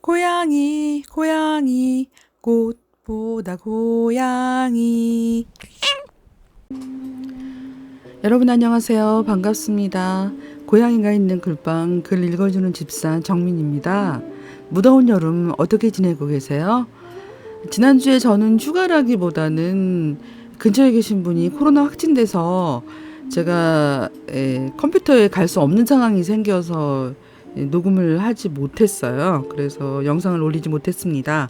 고양이, 고양이, 꽃보다 고양이. 여러분 안녕하세요. 반갑습니다. 고양이가 있는 글방 글 읽어주는 집사 정민입니다. 무더운 여름 어떻게 지내고 계세요? 지난주에 저는 휴가라기보다는 근처에 계신 분이 코로나 확진돼서 제가 컴퓨터에 갈 수 없는 상황이 생겨서 녹음을 하지 못했어요. 그래서 영상을 올리지 못했습니다.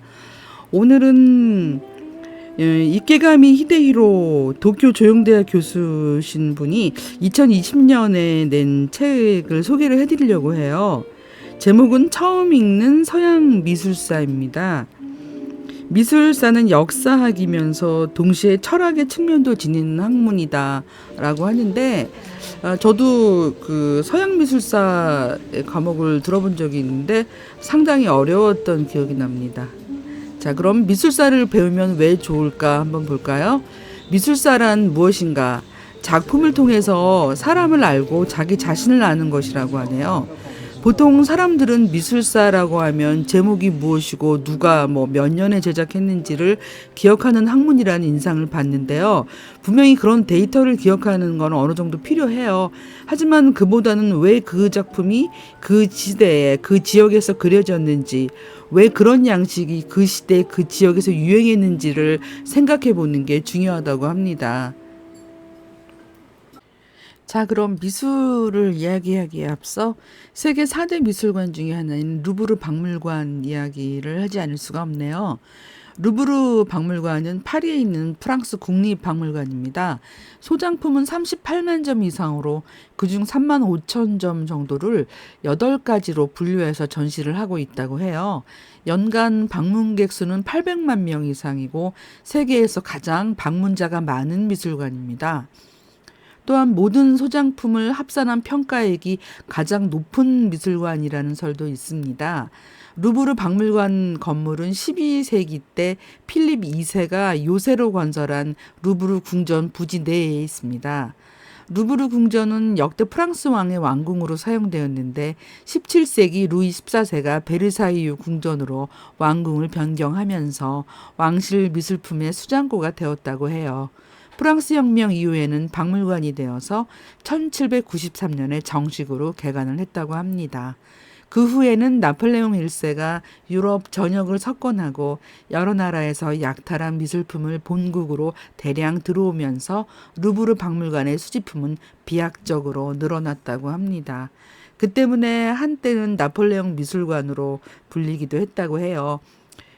오늘은 이케가미 히데히로 도쿄 조영대학 교수신 분이 2020년에 낸 책을 소개를 해드리려고 해요. 제목은 처음 읽는 서양 미술사입니다. 미술사는 역사학이면서 동시에 철학의 측면도 지니는 학문이다라고 하는데, 저도 그 서양 미술사 과목을 들어본 적이 있는데 상당히 어려웠던 기억이 납니다. 자, 그럼 미술사를 배우면 왜 좋을까 한번 볼까요? 미술사란 무엇인가? 작품을 통해서 사람을 알고 자기 자신을 아는 것이라고 하네요. 보통 사람들은 미술사라고 하면 제목이 무엇이고 누가 몇 년에 제작했는지를 기억하는 학문이라는 인상을 받는데요. 분명히 그런 데이터를 기억하는 건 어느 정도 필요해요. 하지만 그보다는 왜 그 작품이 그 시대에 그 지역에서 그려졌는지, 왜 그런 양식이 그 시대 그 지역에서 유행했는지를 생각해 보는 게 중요하다고 합니다. 자, 그럼 미술을 이야기하기에 앞서 세계 4대 미술관 중에 하나인 루브르 박물관 이야기를 하지 않을 수가 없네요. 루브르 박물관은 파리에 있는 프랑스 국립박물관입니다. 소장품은 38만 점 이상으로 그중 3만 5천 점 정도를 8가지로 분류해서 전시를 하고 있다고 해요. 연간 방문객 수는 800만 명 이상이고 세계에서 가장 방문자가 많은 미술관입니다. 또한 모든 소장품을 합산한 평가액이 가장 높은 미술관이라는 설도 있습니다. 루브르 박물관 건물은 12세기 때 필립 2세가 요새로 건설한 루브르 궁전 부지 내에 있습니다. 루브르 궁전은 역대 프랑스 왕의 왕궁으로 사용되었는데 17세기 루이 14세가 베르사유 궁전으로 왕궁을 변경하면서 왕실 미술품의 수장고가 되었다고 해요. 프랑스 혁명 이후에는 박물관이 되어서 1793년에 정식으로 개관을 했다고 합니다. 그 후에는 나폴레옹 1세가 유럽 전역을 석권하고 여러 나라에서 약탈한 미술품을 본국으로 대량 들어오면서 루브르 박물관의 수집품은 비약적으로 늘어났다고 합니다. 그 때문에 한때는 나폴레옹 미술관으로 불리기도 했다고 해요.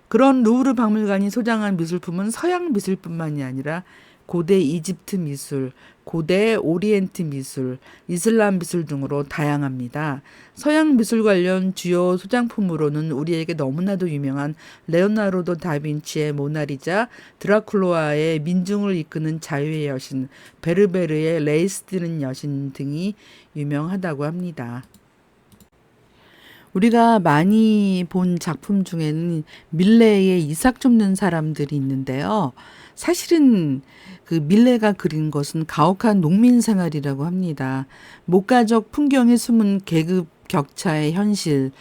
그런 루브르 박물관이 소장한 미술품은 서양 미술뿐만이 아니라 고대 이집트 미술, 고대 오리엔트 미술, 이슬람 미술 등으로 다양합니다. 서양 미술 관련 주요 소장품으로는 우리에게 너무나도 유명한 레오나르도 다빈치의 모나리자, 드라큘라의 민중을 이끄는 자유의 여신, 베르베르의 레이스 뛰는 여신 등이 유명하다고 합니다. 우리가 많이 본 작품 중에는 밀레의 이삭 줍는 사람들이 있는데요. 사실은 그 밀레가 그린 것은 가혹한 농민 생활이라고 합니다. 목가적 풍경에 숨은 계급 격차의 현실,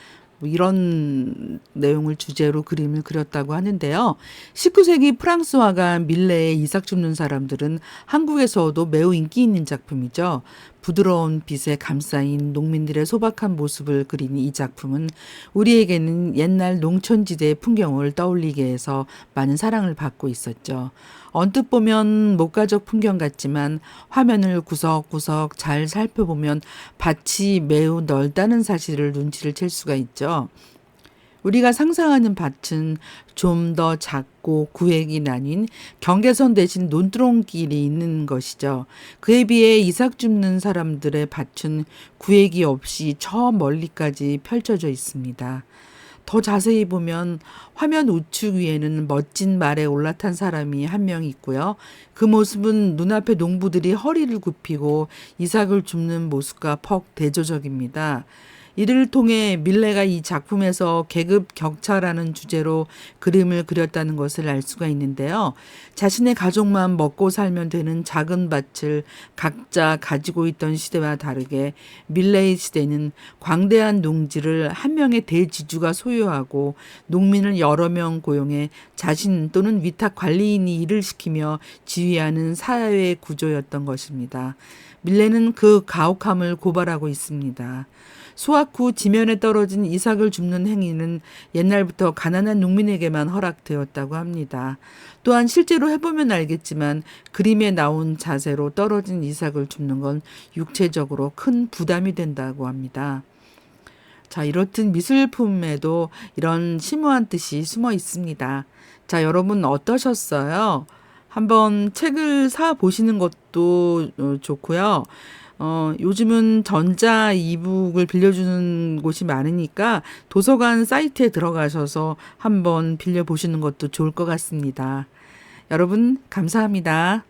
이런 내용을 주제로 그림을 그렸다고 하는데요. 19세기 프랑스 화가 밀레의 이삭 줍는 사람들은 한국에서도 매우 인기 있는 작품이죠. 부드러운 빛에 감싸인 농민들의 소박한 모습을 그린 이 작품은 우리에게는 옛날 농촌지대의 풍경을 떠올리게 해서 많은 사랑을 받고 있었죠. 언뜻 보면 목가적 풍경 같지만 화면을 구석구석 잘 살펴보면 밭이 매우 넓다는 사실을 눈치를 챌 수가 있죠. 우리가 상상하는 밭은 좀 더 작고 구획이 나뉜 경계선 대신 논두렁길이 있는 것이죠. 그에 비해 이삭 줍는 사람들의 밭은 구획이 없이 저 멀리까지 펼쳐져 있습니다. 더 자세히 보면 화면 우측 위에는 멋진 말에 올라탄 사람이 한 명 있고요. 그 모습은 눈앞의 농부들이 허리를 굽히고 이삭을 줍는 모습과 퍽 대조적입니다. 이를 통해 밀레가 이 작품에서 계급 격차라는 주제로 그림을 그렸다는 것을 알 수가 있는데요. 자신의 가족만 먹고 살면 되는 작은 밭을 각자 가지고 있던 시대와 다르게 밀레의 시대는 광대한 농지를 한 명의 대지주가 소유하고 농민을 여러 명 고용해 자신 또는 위탁 관리인이 일을 시키며 지휘하는 사회 구조였던 것입니다. 밀레는 그 가혹함을 고발하고 있습니다. 수확 후 지면에 떨어진 이삭을 줍는 행위는 옛날부터 가난한 농민에게만 허락되었다고 합니다. 또한 실제로 해보면 알겠지만 그림에 나온 자세로 떨어진 이삭을 줍는 건 육체적으로 큰 부담이 된다고 합니다. 자, 이렇듯 미술품에도 이런 심오한 뜻이 숨어 있습니다. 자, 여러분 어떠셨어요? 한번 책을 사 보시는 것도 좋고요. 요즘은 전자 이북을 빌려주는 곳이 많으니까 도서관 사이트에 들어가셔서 한번 빌려보시는 것도 좋을 것 같습니다. 여러분, 감사합니다.